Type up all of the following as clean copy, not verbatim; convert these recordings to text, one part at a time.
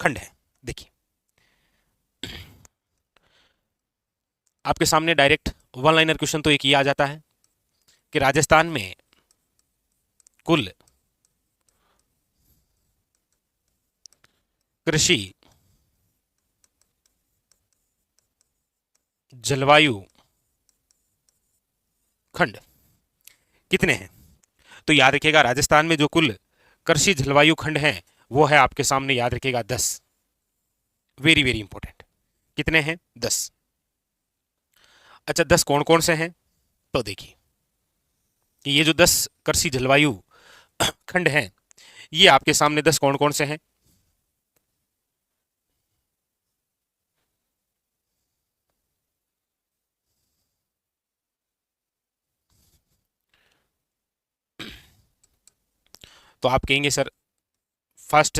खंड हैं। देखिए आपके सामने डायरेक्ट वन लाइनर क्वेश्चन तो एक ही आ जाता है कि राजस्थान में कुल कृषि जलवायु खंड कितने हैं। तो याद रखिएगा राजस्थान में जो कुल कृषि जलवायु खंड हैं वो है आपके सामने, याद रखिएगा 10। Very very important. कितने हैं? 10। अच्छा 10 कौन कौन से हैं? तो देखिए कि ये जो 10 कृषि जलवायु खंड हैं ये आपके सामने 10 कौन कौन से हैं। तो आप कहेंगे sir first,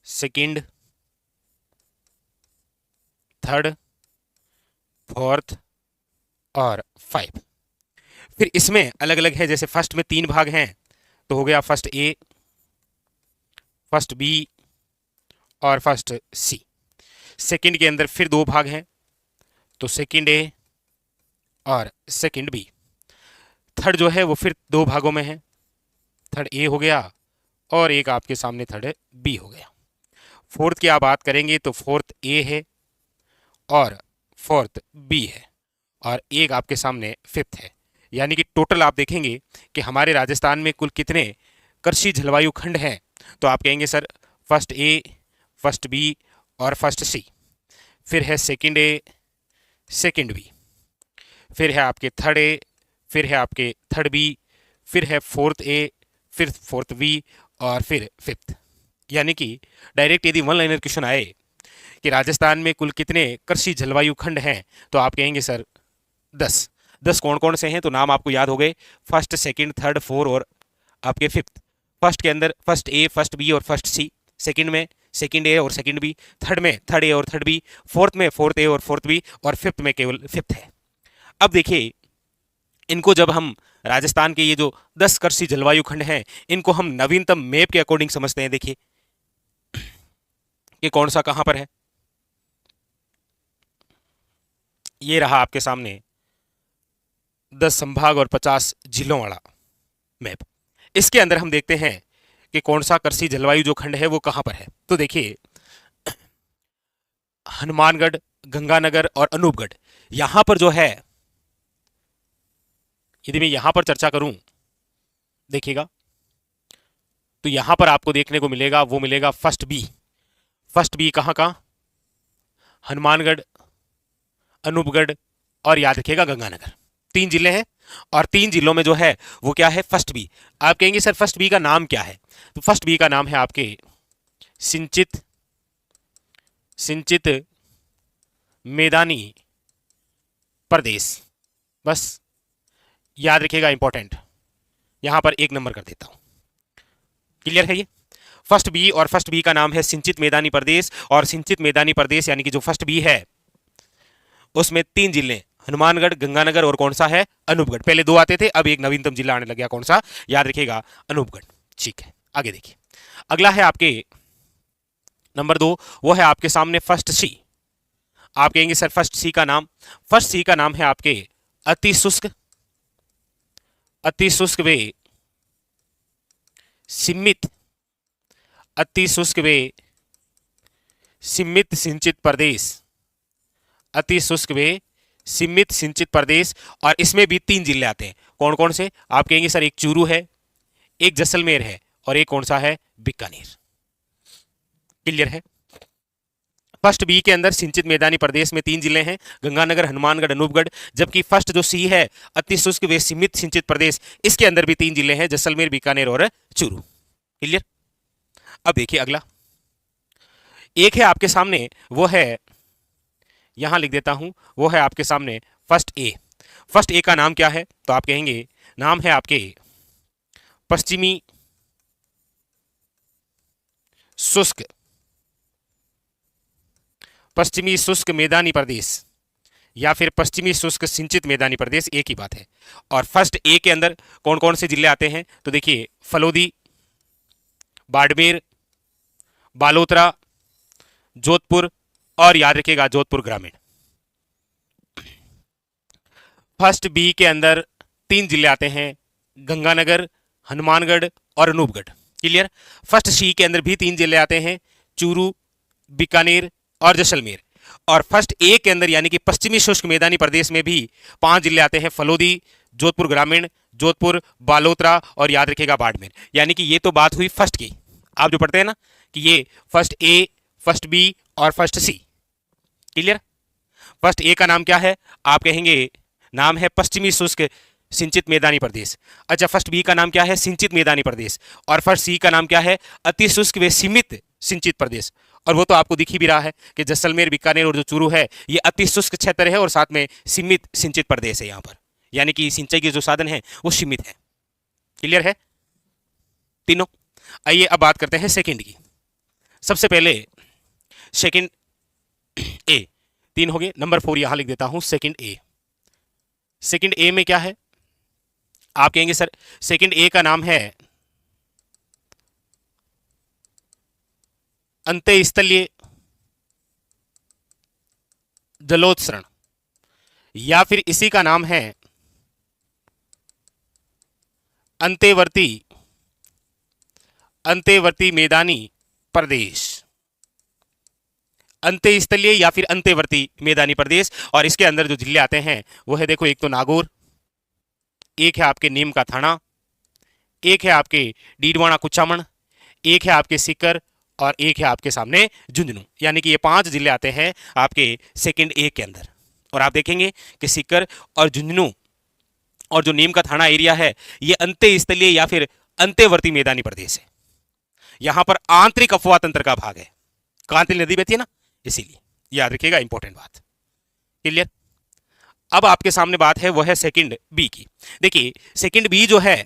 second, third, fourth और 5। फिर इसमें अलग अलग है, जैसे फर्स्ट में 3 भाग हैं तो हो गया फर्स्ट ए, फर्स्ट बी और फर्स्ट सी। सेकंड के अंदर फिर 2 भाग हैं तो सेकंड ए और सेकंड बी। थर्ड जो है वो फिर 2 भागों में है, थर्ड ए हो गया और एक आपके सामने थर्ड बी हो गया। फोर्थ की आप बात करेंगे तो फोर्थ ए है और फोर्थ बी है और एक आपके सामने फिफ्थ है। यानी कि टोटल आप देखेंगे कि हमारे राजस्थान में कुल कितने कृषि जलवायु खंड हैं। तो आप कहेंगे sir first A, first B और फर्स्ट सी, फिर है सेकंड ए, सेकंड बी, फिर है आपके थर्ड ए, फिर है आपके थर्ड बी, फिर है फोर्थ ए, फिर फोर्थ बी और फिर फिफ्थ। यानी कि डायरेक्ट यदि वन लाइनर क्वेश्चन आए कि राजस्थान में कुल कितने कृषि जलवायु खंड हैं तो आप कहेंगे सर 10। 10 कौन कौन से हैं? तो नाम आपको याद हो गए, फर्स्ट, सेकंड, थर्ड, फोर और आपके फिफ्थ। फर्स्ट के अंदर फर्स्ट ए, फर्स्ट बी और फर्स्ट सी, सेकंड में सेकंड ए और सेकंड बी, थर्ड में थर्ड ए और थर्ड बी, फोर्थ में फोर्थ ए और फोर्थ बी और फिफ्थ में केवल फिफ्थ है। अब देखिए इनको जब हम राजस्थान के ये जो 10 कृषि जलवायु खंड हैं इनको हम नवीनतम मैप के अकॉर्डिंग समझते हैं। देखिए कि कौन सा कहां पर है। ये रहा आपके सामने 10 संभाग और 50 जिलों वाला मैप। इसके अंदर हम देखते हैं कि कौन सा कृषि जलवायु जो खंड है वो कहां पर है। तो देखिए हनुमानगढ़, गंगानगर और अनूपगढ़, यहां पर जो है यदि मैं यहां पर चर्चा करूं देखिएगा तो यहां पर आपको देखने को मिलेगा, वो मिलेगा फर्स्ट बी। फर्स्ट बी कहां का? हनुमानगढ़, अनूपगढ़ और याद रखिएगा गंगानगर। 3 जिले हैं और 3 जिलों में जो है वो क्या है? First B. आप कहेंगे सर फर्स्ट बी का नाम क्या है? तो फर्स्ट बी का नाम है आपके सिंचित सिंचित मैदानी प्रदेश। बस याद रखिएगा, इंपॉर्टेंट, यहां पर 1 नंबर कर देता हूं। क्लियर है ये? फर्स्ट बी और फर्स्ट बी का नाम है सिंचित मैदानी प्रदेश। और सिंचित मैदानी प्रदेश यानी कि जो फर्स्ट बी है उसमें 3 जिले, हनुमानगढ़, गंगानगर और कौन सा है? अनूपगढ़। पहले 2 आते थे, अब एक नवीनतम जिला आने लग गया, कौन सा? याद रखिएगा, अनूपगढ़। ठीक है, आगे देखिए अगला है आपके नंबर 2, वो है आपके सामने फर्स्ट सी। आप कहेंगे सर फर्स्ट सी का नाम? फर्स्ट सी का नाम है आपके अति शुष्क, अति शुष्क वे सीमित, अति शुष्क वे सीमित सिंचित प्रदेश, अति शुष्क वे सीमित सिंचित प्रदेश। और इसमें भी 3 जिले आते हैं, कौन कौन से? आप कहेंगे सर एक चूरू है, एक जैसलमेर है और एक कौन सा है? बीकानेर। क्लियर है? फर्स्ट बी के अंदर सिंचित मैदानी प्रदेश में 3 जिले हैं, गंगानगर, हनुमानगढ़, अनूपगढ़। जबकि फर्स्ट जो सी है अति शुष्क व सीमित सिंचित प्रदेश, इसके अंदर भी 3 जिले हैं, जैसलमेर, बीकानेर और चूरू। क्लियर? अब देखिए अगला एक है आपके सामने, वो है यहां लिख देता हूं, वो है आपके सामने फर्स्ट ए। फर्स्ट ए का नाम क्या है? तो आप कहेंगे नाम है आपके पश्चिमी शुष्क, पश्चिमी शुष्क मैदानी प्रदेश या फिर पश्चिमी शुष्क सिंचित मैदानी प्रदेश, एक ही बात है। और फर्स्ट ए के अंदर कौन कौन से जिले आते हैं? तो देखिए फलोदी, बाड़मेर, बालोतरा जोधपुर और याद रखिएगा जोधपुर ग्रामीण। फर्स्ट बी के अंदर 3 जिले आते हैं, गंगानगर, हनुमानगढ़ और अनूपगढ़। क्लियर। फर्स्ट सी के अंदर भी 3 जिले आते हैं, चूरू, बीकानेर और जैसलमेर। और फर्स्ट ए के अंदर यानी कि पश्चिमी शुष्क मैदानी प्रदेश में भी 5 जिले आते हैं, फलोदी, जोधपुर ग्रामीण, जोधपुर, बालोतरा और याद रखिएगा बाड़मेर। यानी कि ये तो बात हुई फर्स्ट की। आप जो पढ़ते हैं ना कि ये फर्स्ट ए, फर्स्ट बी और first C. Clear. First A का नाम क्या है? आप कहेंगे नाम है पश्चिमी शुष्क सिंचित मैदानी प्रदेश। अच्छा, फर्स्ट बी का नाम क्या है? सिंचित मैदानी प्रदेश। और फर्स्ट सी का नाम क्या है? अति शुष्क व सीमित सिंचित प्रदेश। और वो तो आपको दिख ही भी रहा है कि जैसलमेर, बीकानेर और जो चूरू है ये अति शुष्क क्षेत्र है और साथ में सीमित सिंचित प्रदेश है यहाँ पर, यानी कि सिंचाई के जो साधन है वो सीमित है। क्लियर है तीनों। आइए अब बात करते हैं सेकंड की। सबसे पहले सेकंड ए, 3 हो गए, नंबर 4 यहां लिख देता हूं, सेकंड ए। सेकंड ए में क्या है? आप कहेंगे सर सेकंड ए का नाम है अंत्यस्थलीय जलोत्सरण, या फिर इसी का नाम है अंत्यवर्ती अंत्यवर्ती मैदानी प्रदेश। अंत्यस्थलीय या फिर अंत्यवर्ती मैदानी प्रदेश। और इसके अंदर जो जिले आते हैं वो है, देखो, एक तो नागौर, एक है आपके नीम का थाना, एक है आपके डीडवाना कुचामन, एक है आपके सीकर और एक है आपके सामने झुंझुनू। यानी कि ये 5 जिले आते हैं आपके सेकंड ए के अंदर। और आप देखेंगे कि सीकर और झुंझुनू और जो नीम का थाना एरिया है ये अंत्यस्थलीय या फिर अंत्यवर्ती मैदानी प्रदेश है। यहां पर आंतरिक अफवाह तंत्र का भाग है, कांतिल नदी बहती है ना, इसीलिए याद रखिएगा, इंपॉर्टेंट बात। क्लियर। अब आपके सामने बात है वो है सेकंड बी की। देखिए सेकंड बी जो है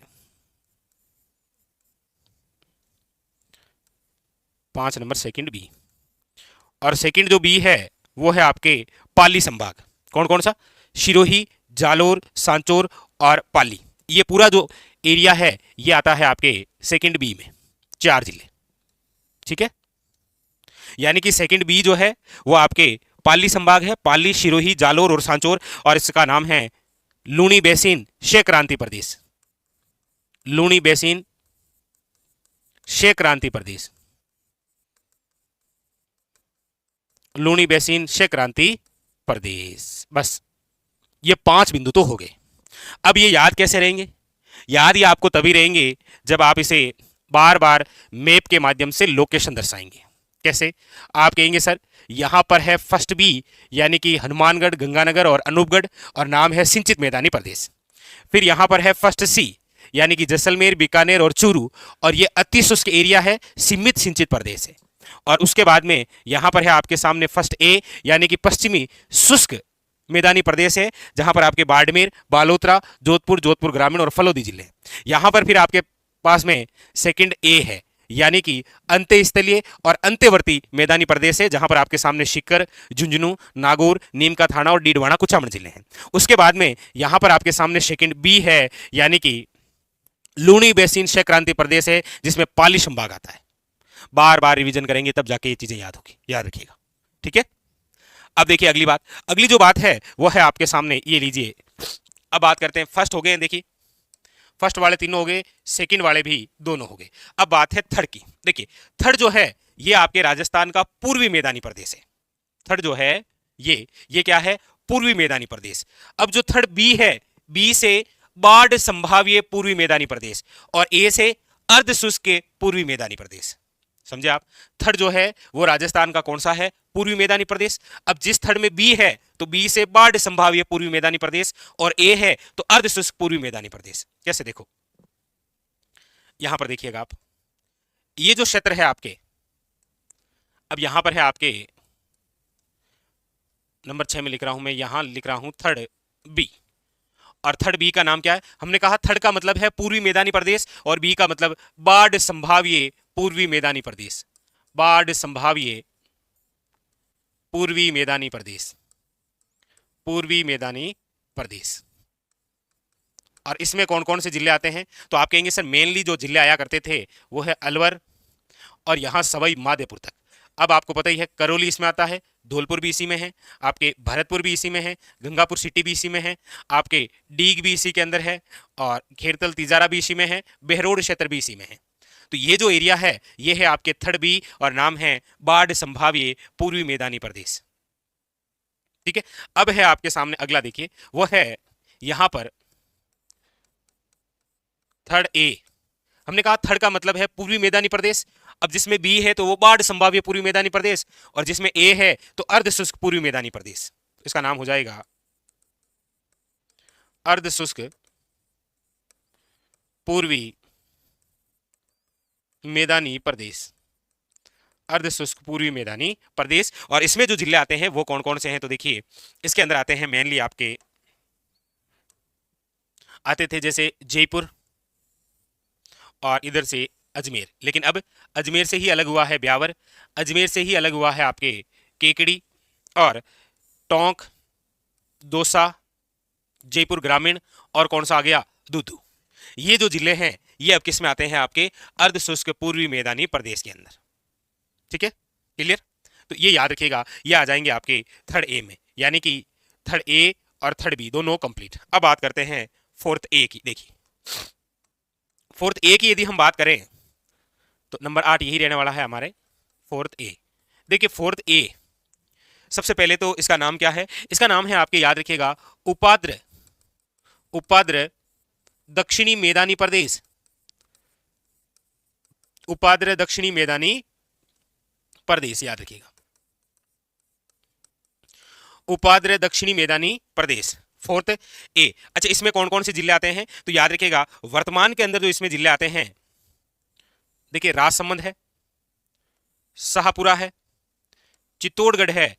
5 नंबर सेकंड बी, और सेकंड जो बी है वो है आपके पाली संभाग। कौन कौन सा? सिरोही, जालोर, सांचौर और पाली। ये पूरा जो एरिया है ये आता है आपके सेकंड बी में, 4 जिले। ठीक है। यानी कि सेकंड बी जो है वो आपके पाली संभाग है, पाली, सिरोही, जालोर और सांचौर। और इसका नाम है लूणी बेसिन क्षेक्रांति प्रदेश। लूणी बेसिन क्षेक्रांति प्रदेश, लूणी बेसिन क्षेक्रांति प्रदेश। बस ये 5 बिंदु तो हो गए। अब ये याद कैसे रहेंगे? याद ये आपको तभी रहेंगे जब आप इसे बार बार मैप के माध्यम से लोकेशन दर्शाएंगे। कैसे? आप कहेंगे सर यहां पर है फर्स्ट बी यानी कि हनुमानगढ़, गंगानगर और अनूपगढ़ और नाम है सिंचित मैदानी प्रदेश। फिर यहां पर है फर्स्ट सी यानी कि जैसलमेर, बीकानेर और चूरू और ये अति शुष्क एरिया है, सीमित सिंचित प्रदेश है। और उसके बाद में यहां पर है आपके सामने फर्स्ट ए यानी कि पश्चिमी शुष्क मैदानी प्रदेश है, जहां पर आपके बाड़मेर, बालोतरा, जोधपुर, जोधपुर ग्रामीण और फलोदी जिले। यहां पर फिर आपके पास में सेकंड ए है यानी कि अंत्यस्थलीय और अंत्यवर्ती मैदानी प्रदेश है, जहां पर आपके सामने सीकर, झुंझुनू, नागौर, नीम का थाना और डीडवाना कुचामन जिले हैं। उसके बाद में यहां पर आपके सामने सेकंड बी है यानी कि लूणी बेसिन क्षेक्रांति प्रदेश है, जिसमें पाली संभाग आता है। बार बार रिवीजन करेंगे तब जाके ये चीजें याद होगी, याद रखिएगा। ठीक है। अब देखिए अगली बात, अगली जो बात है वो है आपके सामने, ये लीजिए। अब बात करते हैं, फर्स्ट हो गए, देखिए फर्स्ट वाले 3 हो गए, सेकंड वाले भी 2 हो गए। अब बात है थर्ड की। देखिए थर्ड जो है ये आपके राजस्थान का पूर्वी मैदानी प्रदेश है। थर्ड जो है ये क्या है? पूर्वी मैदानी प्रदेश। अब जो थर्ड बी है, बी से बाढ़ संभाव्य पूर्वी मैदानी प्रदेश और ए से अर्ध शुष्क पूर्वी मैदानी प्रदेश। समझे आप? थर्ड जो है वो राजस्थान का कौन सा है? पूर्वी मैदानी प्रदेश। अब जिस थर्ड में बी है तो बी से बाढ़ संभाव्य पूर्वी मैदानी प्रदेश और ए है तो अर्ध शुष्क पूर्वी मैदानी प्रदेश। कैसे? देखो यहां पर देखिएगा आप, ये जो क्षेत्र है आपके, अब यहां पर है आपके नंबर 6 में लिख रहा हूं मैं, यहां लिख रहा हूं थर्ड बी। और थर्ड बी का नाम क्या है? हमने कहा थर्ड का मतलब है पूर्वी मैदानी प्रदेश और बी का मतलब बाढ़ संभाव्य पूर्वी मैदानी प्रदेश। बाढ़ संभाव्य पूर्वी मैदानी प्रदेश, पूर्वी मैदानी प्रदेश। और इसमें कौन कौन से जिले आते हैं? तो आप कहेंगे सर मेनली जो जिले आया करते थे वो है अलवर और यहां सवाई माधोपुर तक। अब आपको पता ही है करौली इसमें आता है, धौलपुर भी इसी में है, आपके भरतपुर भी इसी में है, गंगापुर सिटी भी इसी में है, आपके डीग भी इसी के अंदर है, और खेरतल तिजारा भी इसी में है, बहरोड क्षेत्र भी इसी में है। तो ये जो एरिया है ये है आपके थर्ड बी और नाम है बाढ़ संभाव्य पूर्वी मैदानी प्रदेश। ठीक है, अब है आपके सामने अगला, देखिए वो है यहां पर थर्ड ए। हमने कहा थर्ड का मतलब है पूर्वी मैदानी प्रदेश। अब जिसमें बी है तो वो बाढ़ संभाव्य पूर्वी मैदानी प्रदेश, और जिसमें ए है तो अर्ध शुष्क पूर्वी मैदानी प्रदेश। इसका नाम हो जाएगा अर्ध शुष्क पूर्वी मैदानी प्रदेश, अर्ध शुष्क पूर्वी मैदानी प्रदेश। और इसमें जो जिले आते हैं वो कौन कौन से हैं, तो देखिए इसके अंदर आते हैं मेनली आपके आते थे जैसे जयपुर और इधर से अजमेर, लेकिन अब अजमेर से ही अलग हुआ है ब्यावर, अजमेर से ही अलग हुआ है आपके केकड़ी और टोंक, दौसा, जयपुर ग्रामीण, और कौन सा आ गया, दूदू। ये जो जिले हैं ये अब किस में आते हैं, आपके अर्ध शुष्क पूर्वी मैदानी प्रदेश के अंदर। ठीक है, क्लियर। तो ये याद रखिएगा, ये आ जाएंगे आपके थर्ड ए में, यानी कि थर्ड ए और थर्ड बी दोनों कंप्लीट। अब बात करते हैं फोर्थ ए की। देखिए फोर्थ ए की यदि हम बात करें तो नंबर 8 यही रहने वाला है हमारे फोर्थ ए। देखिए फोर्थ ए, सबसे पहले तो इसका नाम क्या है, इसका नाम है आपके याद रखिएगा उपाद्र, उपाद्र दक्षिणी मैदानी प्रदेश, उपाद्र दक्षिणी मैदानी प्रदेश, याद रखिएगा उपाद्र दक्षिणी मैदानी प्रदेश, फोर्थ ए। अच्छा इसमें कौन कौन से जिले आते हैं, तो याद रखिएगा वर्तमान के अंदर जो इसमें जिले आते हैं, देखिए राजसमंद है, शाहपुरा है, चित्तौड़गढ़ है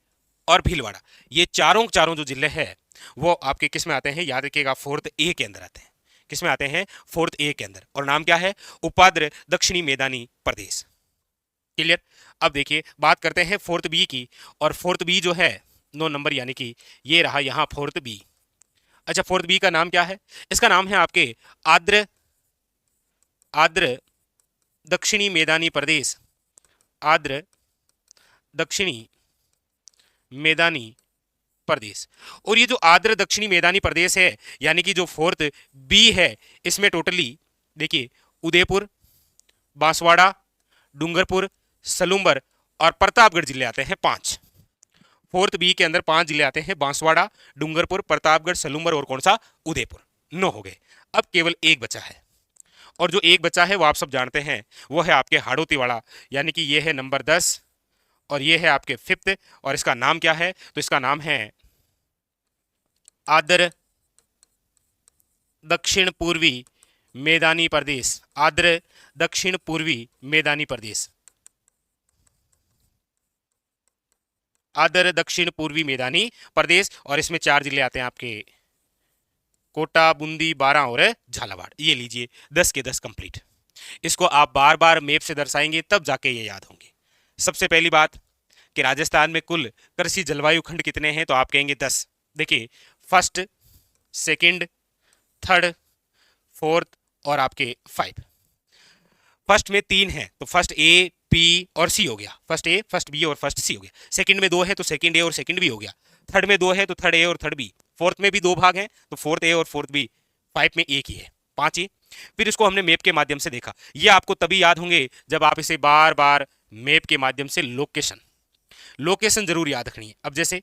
और भीलवाड़ा। ये चारों चारों जो जिले हैं वो आपके किस में आते हैं, याद रखिएगा फोर्थ ए के अंदर आते हैं। किस में आते हैं, फोर्थ ए के अंदर, और नाम क्या है, उपाद्र दक्षिणी मैदानी प्रदेश। क्लियर। अब देखिए बात करते हैं फोर्थ बी की, और फोर्थ बी जो है 9 नंबर, यानी कि ये रहा यहां फोर्थ बी। अच्छा फोर्थ बी का नाम क्या है, इसका नाम है आपके आद्र, आद्र दक्षिणी मैदानी प्रदेश, आद्र दक्षिणी मैदानी प्रदेश। और ये जो आद्र दक्षिणी मैदानी प्रदेश है, यानी कि जो फोर्थ बी है, इसमें टोटली देखिए उदयपुर, बांसवाड़ा, डूंगरपुर, सलूम्बर और प्रतापगढ़ जिले आते हैं 5। फोर्थ बी के अंदर 5 जिले आते हैं, बांसवाड़ा, डूंगरपुर, प्रतापगढ़, सलूम्बर और कौन सा, उदयपुर। 9 हो गए। अब केवल एक बचा है, और जो एक बचा है वो आप सब जानते हैं, वो है आपके हाड़ोतीवाड़ा, यानी कि ये है नंबर 10 और ये है आपके 5th। और इसका नाम क्या है, तो इसका नाम है आद्र दक्षिण पूर्वी मैदानी प्रदेश, आद्र दक्षिण पूर्वी मैदानी प्रदेश, आद्र दक्षिण पूर्वी मैदानी प्रदेश। और इसमें 4 जिले आते हैं आपके कोटा, बूंदी, बारां और झालावाड़। ये लीजिए 10 के 10 कंप्लीट। इसको आप बार बार मैप से दर्शाएंगे तब जाके ये याद होंगे। सबसे पहली बात कि राजस्थान में कुल कृषि जलवायु खंड कितने हैं, तो आप कहेंगे 10। देखिए फर्स्ट, सेकंड, थर्ड, फोर्थ और आपके 5। फर्स्ट में 3 है तो फर्स्ट ए, बी और सी हो गया, फर्स्ट ए, फर्स्ट बी और फर्स्ट सी हो गया। सेकंड में 2 है तो सेकंड ए और सेकंड बी हो गया। थर्ड में 2 है तो थर्ड ए और थर्ड बी। फोर्थ में भी 2 भाग हैं तो फोर्थ ए और फोर्थ बी। 5 में एक ही है, 5 ही। फिर इसको हमने मैप के माध्यम से देखा। ये आपको तभी याद होंगे जब आप इसे बार बार मैप के माध्यम से लोकेशन, लोकेशन जरूर याद रखनी है। अब जैसे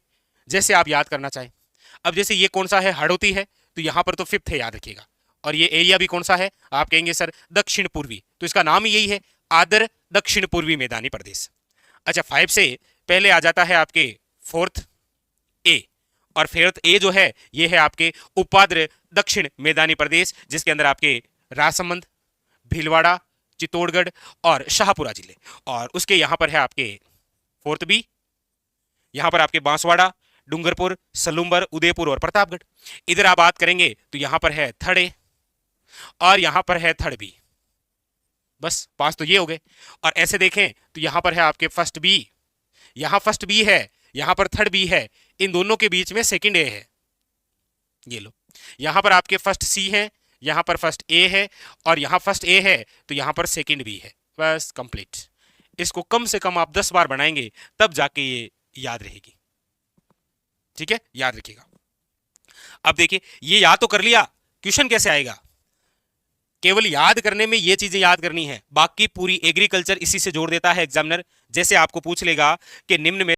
जैसे आप याद करना चाहें, अब जैसे ये कौन सा है, हाड़ौती है, तो यहां पर तो 5th है, याद रखिएगा। और ये एरिया भी कौन सा है, आप कहेंगे सर दक्षिण पूर्वी, तो इसका नाम ही यही है, आदर दक्षिण पूर्वी मैदानी प्रदेश। अच्छा 5 से पहले आ जाता है आपके फोर्थ ए, और फोर्थ ए जो है ये है आपके उपाद्र दक्षिण मैदानी प्रदेश, जिसके अंदर आपके राजसमंद, भीलवाड़ा, चित्तौड़गढ़ और शाहपुरा जिले। और उसके यहां पर है आपके फोर्थ बी, यहां पर आपके बांसवाड़ा, डूंगरपुर, सलूम्बर, उदयपुर और प्रतापगढ़। इधर आप बात करेंगे तो यहां पर है थर्ड ए और यहां पर है थर्ड बी। बस 5 तो ये हो गए। और ऐसे देखें तो यहां पर है आपके फर्स्ट बी, यहां फर्स्ट बी है, यहां पर थर्ड बी है, इन दोनों के बीच में सेकंड ए है। ये लो, यहां पर आपके फर्स्ट सी है, यहां पर फर्स्ट ए है, और यहां फर्स्ट ए है तो यहां पर सेकंड बी है। बस कंप्लीट। इसको कम से कम आप 10 बार बनाएंगे तब जाके ये याद रहेगी। ठीक है, याद रखिएगा। अब देखिए ये याद तो कर लिया, क्वेश्चन कैसे आएगा, केवल याद करने में ये चीजें याद करनी है, बाकी पूरी एग्रीकल्चर इसी से जोड़ देता है एग्जामिनर। जैसे आपको पूछ लेगा कि निम्न में